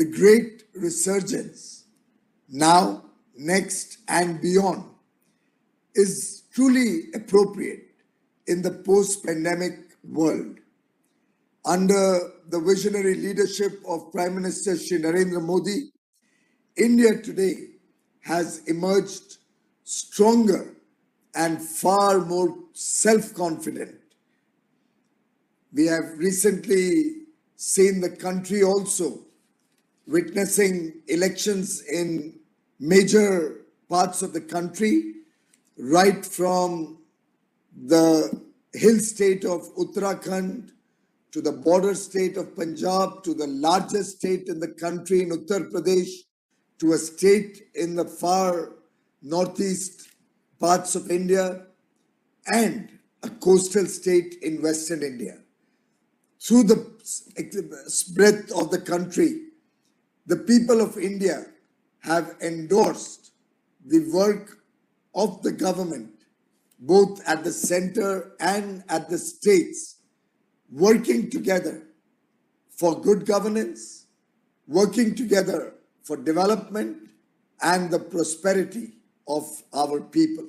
The great resurgence, now, next, and beyond, is truly appropriate in the post-pandemic world. Under the visionary leadership of Prime Minister Shri Narendra Modi, India today has emerged stronger and far more self-confident. We have recently seen the country also witnessing elections in major parts of the country, right from the hill state of Uttarakhand to the border state of Punjab, to the largest state in the country in Uttar Pradesh, to a state in the far northeast parts of India, and a coastal state in Western India. Through the breadth of the country, the people of India have endorsed the work of the government, both at the center and at the states, working together for good governance, working together for development and the prosperity of our people.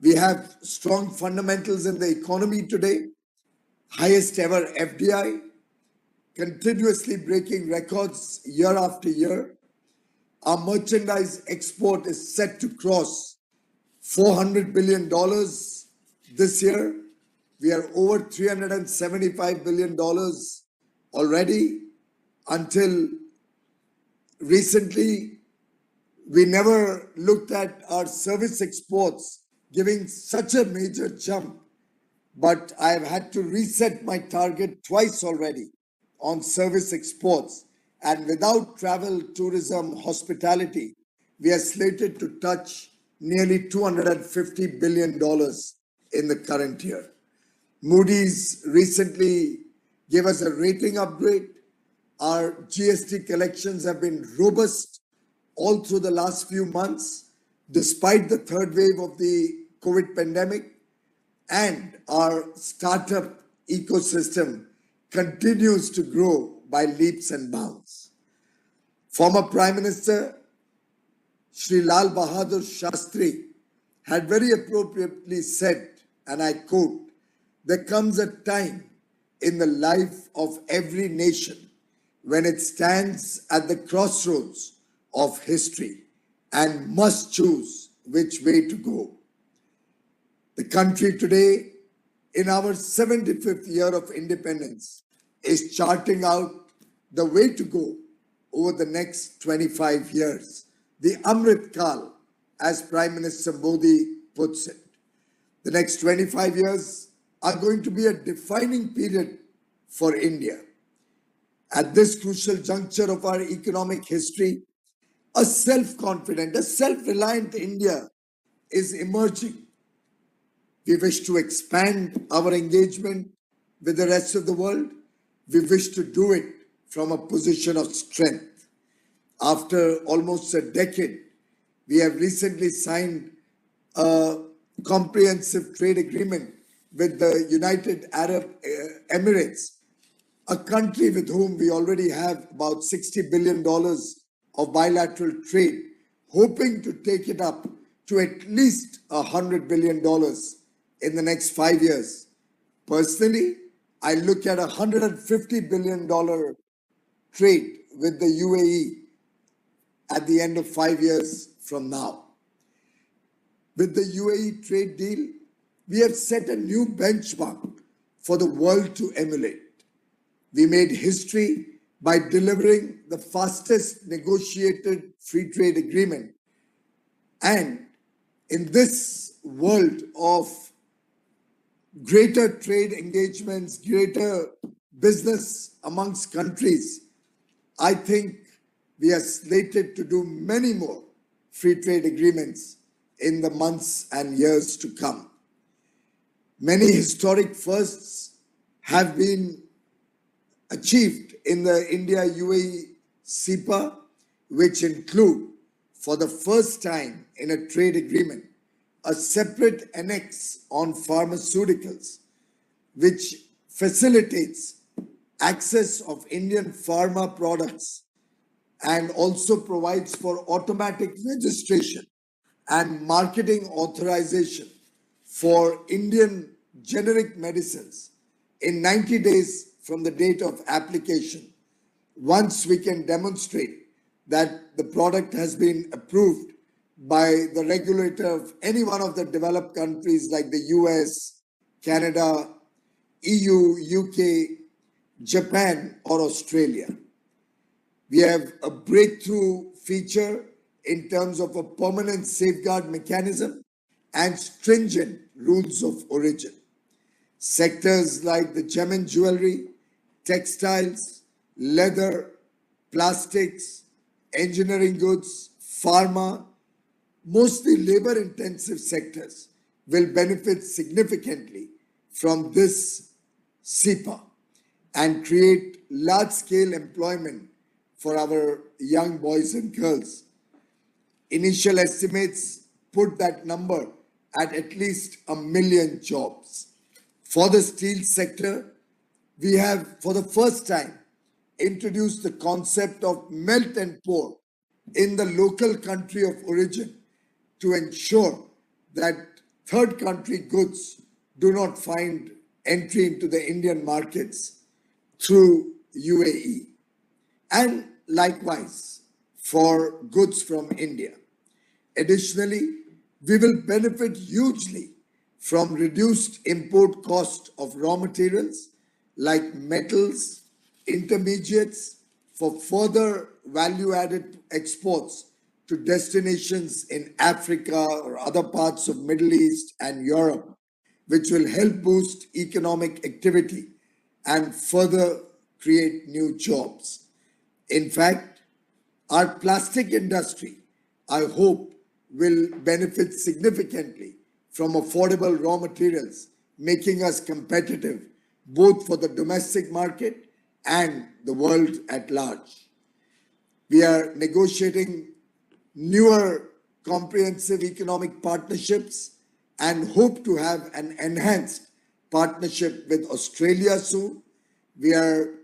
We have strong fundamentals in the economy today, highest ever FDI, continuously breaking records year after year. Our merchandise export is set to cross $400 billion this year. We are over $375 billion already. Until recently, we never looked at our service exports giving such a major jump, but I have had to reset my target twice already on service exports. And without travel, tourism, hospitality, we are slated to touch nearly $250 billion in the current year. Moody's recently gave us a rating upgrade. Our GST collections have been robust all through the last few months, despite the third wave of the COVID pandemic, and our startup ecosystem continues to grow by leaps and bounds. Former Prime Minister Shri Lal Bahadur Shastri had very appropriately said, and I quote, "There comes a time in the life of every nation when it stands at the crossroads of history and must choose which way to go." The country today, in our 75th year of independence, is charting out the way to go over the next 25 years, the Amrit Kal, as Prime Minister Modi puts it. The next 25 years are going to be a defining period for India. At this crucial juncture of our economic history, a self-confident, a self-reliant India is emerging. We wish to expand our engagement with the rest of the world. We wish to do it from a position of strength. After almost a decade, we have recently signed a comprehensive trade agreement with the United Arab Emirates, a country with whom we already have about $60 billion of bilateral trade, hoping to take it up to at least $100 billion in the next 5 years. Personally, I look at $150 billion trade with the UAE at the end of 5 years from now. With the UAE trade deal, we have set a new benchmark for the world to emulate. We made history by delivering the fastest negotiated free trade agreement. And in this world of greater trade engagements, greater business amongst countries, I think we are slated to do many more free trade agreements in the months and years to come. Many historic firsts have been achieved in the India-UAE CEPA, which include, for the first time in a trade agreement, a separate annex on pharmaceuticals, which facilitates access of Indian pharma products and also provides for automatic registration and marketing authorization for Indian generic medicines in 90 days from the date of application, once we can demonstrate that the product has been approved by the regulator of any one of the developed countries like the US, Canada, EU, UK, Japan, or Australia. We have a breakthrough feature in terms of a permanent safeguard mechanism and stringent rules of origin. Sectors like the gem and jewelry, textiles, leather, plastics, engineering goods, pharma, mostly labor-intensive sectors will benefit significantly from this SEPA and create large-scale employment for our young boys and girls. Initial estimates put that number at least 1 million jobs. For the steel sector, we have, for the first time, introduced the concept of melt and pour in the local country of origin to ensure that third country goods do not find entry into the Indian markets through UAE. And likewise for goods from India. Additionally, we will benefit hugely from reduced import cost of raw materials like metals, intermediates for further value-added exports to destinations in Africa or other parts of Middle East and Europe, which will help boost economic activity and further create new jobs. In fact, our plastic industry, I hope, will benefit significantly from affordable raw materials, making us competitive both for the domestic market and the world at large. We are negotiating newer comprehensive economic partnerships and hope to have an enhanced partnership with Australia soon. We are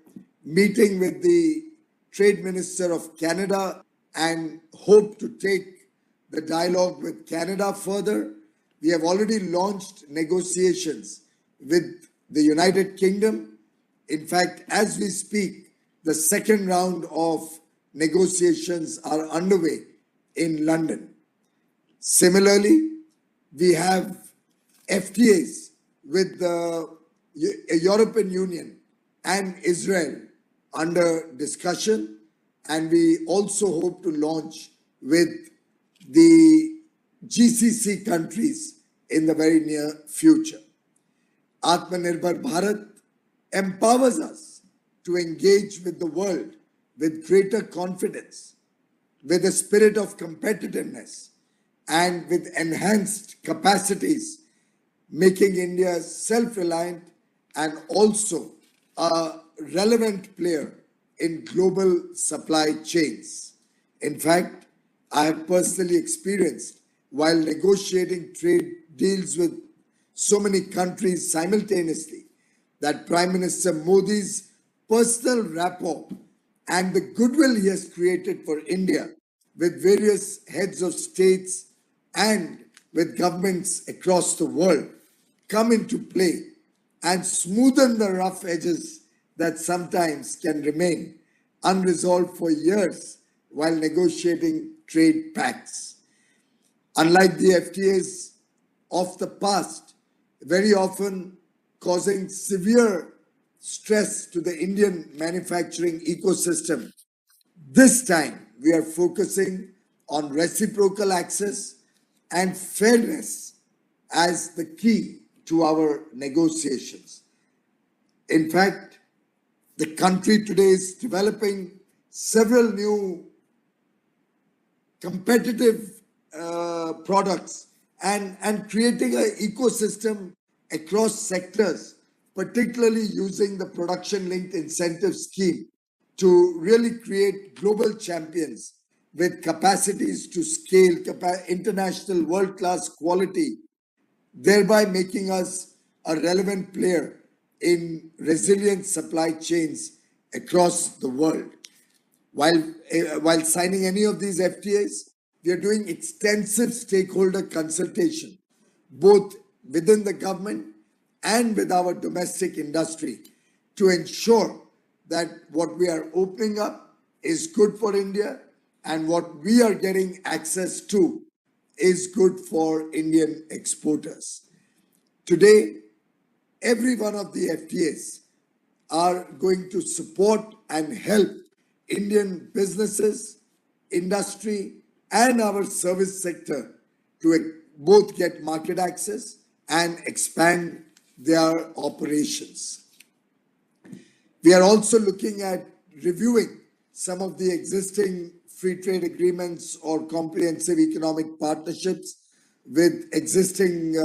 meeting with the Trade Minister of Canada and hope to take the dialogue with Canada further. We have already launched negotiations with the United Kingdom. In fact, as we speak, the second round of negotiations are underway in London. Similarly, we have FTAs with the European Union and Israel under discussion, and we also hope to launch with the GCC countries in the very near future. Atmanirbhar Bharat empowers us to engage with the world with greater confidence, with a spirit of competitiveness, and with enhanced capacities, making India self-reliant and also a relevant player in global supply chains. In fact, I have personally experienced, while negotiating trade deals with so many countries simultaneously, that Prime Minister Modi's personal rapport and the goodwill he has created for India with various heads of states and with governments across the world come into play and smoothen the rough edges that sometimes can remain unresolved for years while negotiating trade pacts. Unlike the FTAs of the past, very often causing severe stress to the Indian manufacturing ecosystem, this time we are focusing on reciprocal access and fairness as the key to our negotiations. In fact, the country today is developing several new competitive products and creating an ecosystem across sectors, particularly using the production-linked incentive scheme to really create global champions with capacities to scale international world-class quality, thereby making us a relevant player in resilient supply chains across the world. While signing any of these FTAs, we are doing extensive stakeholder consultation, both within the government and with our domestic industry, to ensure that what we are opening up is good for India and what we are getting access to is good for Indian exporters. Today, every one of the FTAs are going to support and help Indian businesses, industry, and our service sector to both get market access and expand their operations. We are also looking at reviewing some of the existing free trade agreements or comprehensive economic partnerships with existing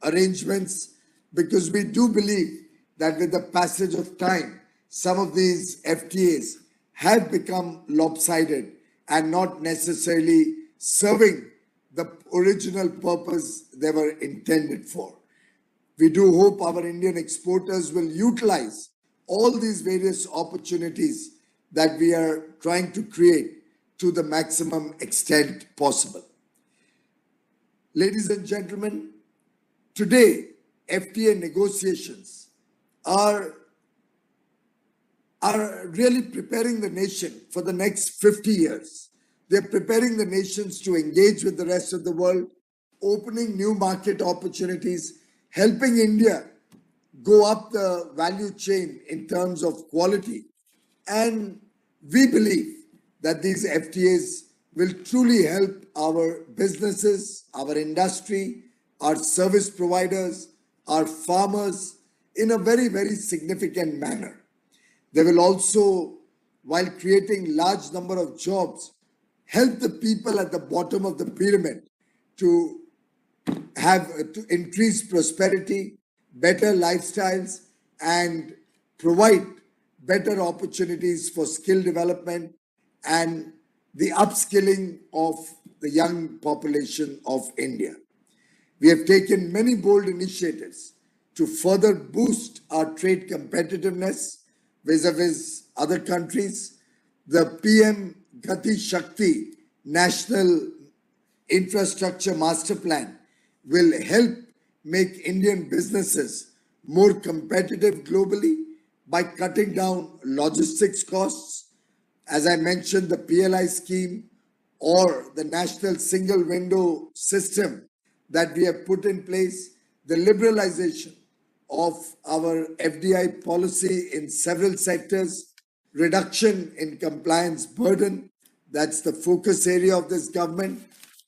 arrangements, because we do believe that with the passage of time, some of these FTAs have become lopsided and not necessarily serving the original purpose they were intended for. We do hope our Indian exporters will utilize all these various opportunities that we are trying to create to the maximum extent possible. Ladies and gentlemen, today FTA negotiations are really preparing the nation for the next 50 years. They're preparing the nations to engage with the rest of the world, opening new market opportunities, helping India go up the value chain in terms of quality. And we believe that these FTAs will truly help our businesses, our industry, our service providers, our farmers in a very, very significant manner. They will also, while creating large number of jobs, help the people at the bottom of the pyramid to increase prosperity, better lifestyles, and provide better opportunities for skill development and the upskilling of the young population of India. We have taken many bold initiatives to further boost our trade competitiveness vis-a-vis other countries. The PM Gati Shakti National Infrastructure Master Plan will help make Indian businesses more competitive globally by cutting down logistics costs. As I mentioned, the PLI scheme or the national single window system that we have put in place, the liberalization of our FDI policy in several sectors, reduction in compliance burden, that's the focus area of this government,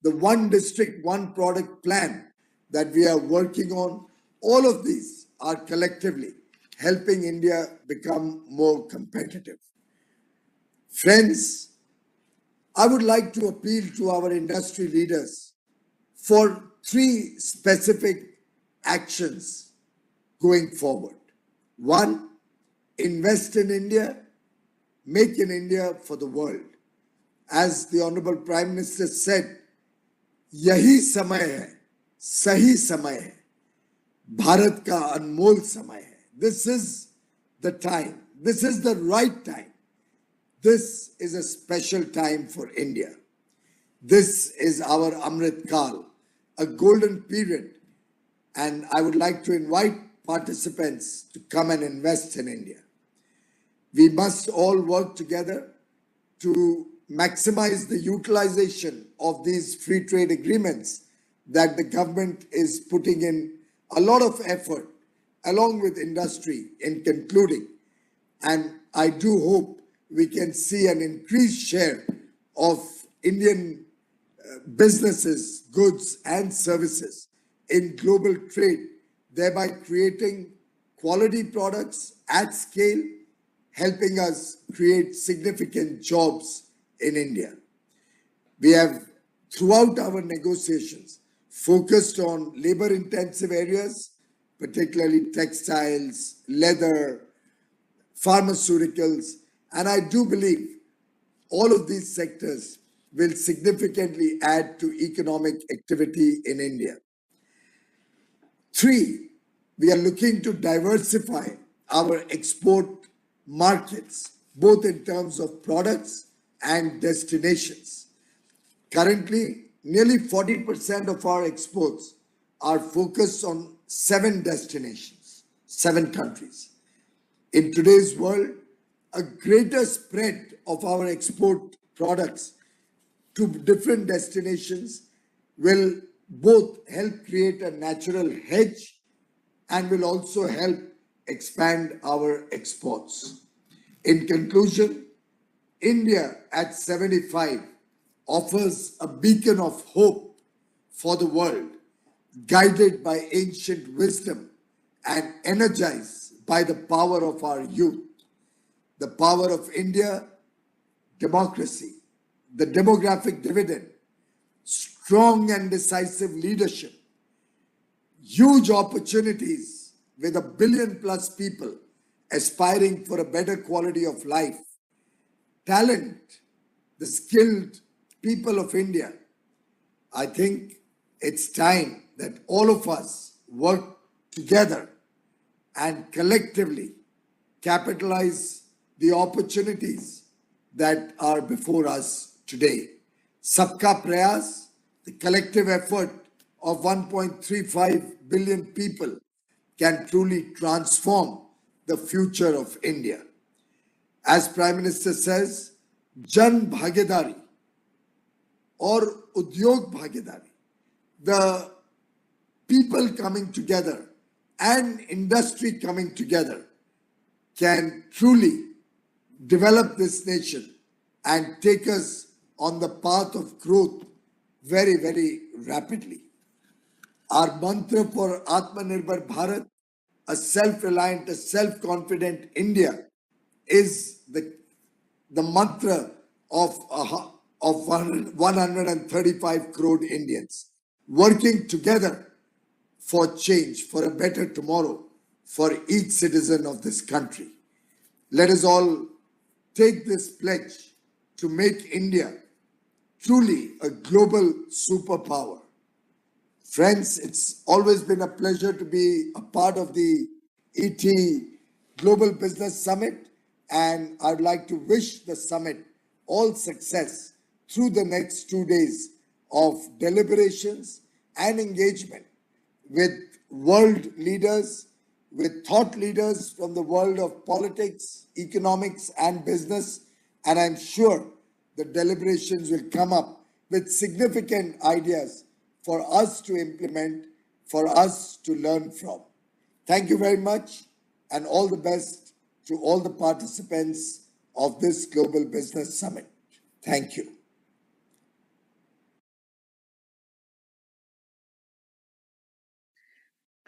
the one district, one product plan that we are working on, all of these are collectively helping India become more competitive. Friends, I would like to appeal to our industry leaders for 3 specific actions going forward. 1, invest in India, make in India for the world. As the Honorable Prime Minister said, yahi samay hai, sahi samay hai, Bharat ka anmol samay hai. This is the time. This is the right time. This is a special time for India. This is our Amrit Kal, a golden period. And I would like to invite participants to come and invest in India. We must all work together to maximize the utilization of these free trade agreements that the government is putting in a lot of effort along with industry in concluding. And I do hope we can see an increased share of Indian businesses, goods and services in global trade, thereby creating quality products at scale, helping us create significant jobs in India. We have, throughout our negotiations, focused on labor-intensive areas, particularly textiles, leather, pharmaceuticals, and I do believe all of these sectors will significantly add to economic activity in India. 3, we are looking to diversify our export markets both in terms of products and destinations. Currently, nearly 40% of our exports are focused on 7 destinations, 7 countries. In today's world, a greater spread of our export products to different destinations will both help create a natural hedge and will also help expand our exports. In conclusion, India at 75 offers a beacon of hope for the world, guided by ancient wisdom and energized by the power of our youth. The power of India, democracy, the demographic dividend, strong and decisive leadership, huge opportunities with 1 billion+ people aspiring for a better quality of life, talent, the skilled people of India. I think it's time that all of us work together and collectively capitalize the opportunities that are before us today. Sabka Prayas, the collective effort of 1.35 billion people, can truly transform the future of India. As Prime Minister says, Jan Bhagidari or Udyog Bhagidari, the people coming together and industry coming together can truly develop this nation and take us on the path of growth very, very rapidly. Our mantra for Atmanirbhar Bharat, a self-reliant, a self-confident India, is the mantra of 135 crore Indians working together for change, for a better tomorrow for each citizen of this country. Let us all take this pledge to make India truly a global superpower. Friends, it's always been a pleasure to be a part of the ET Global Business Summit, and I'd like to wish the summit all success through the next 2 days of deliberations and engagement with world leaders, with thought leaders from the world of politics, economics, and business. And I'm sure the deliberations will come up with significant ideas for us to implement, for us to learn from. Thank you very much, and all the best to all the participants of this Global Business Summit. Thank you.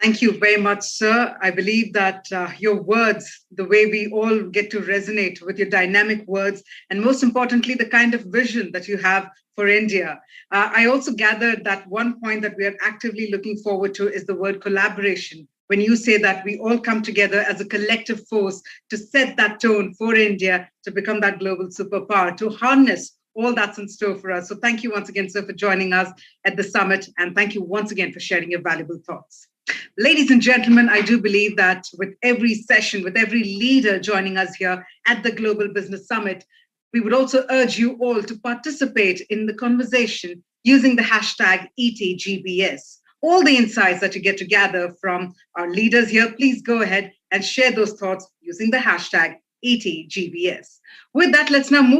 Thank you very much, sir. I believe that your words, the way we all get to resonate with your dynamic words, and most importantly, the kind of vision that you have for India. I also gathered that one point that we are actively looking forward to is the word collaboration. When you say that we all come together as a collective force to set that tone for India to become that global superpower, to harness all that's in store for us. So thank you once again, sir, for joining us at the summit. And thank you once again for sharing your valuable thoughts. Ladies and gentlemen, I do believe that with every session, with every leader joining us here at the Global Business Summit, we would also urge you all to participate in the conversation using the hashtag ETGBS. All the insights that you get to gather from our leaders here, please go ahead and share those thoughts using the hashtag ETGBS. With that, let's now move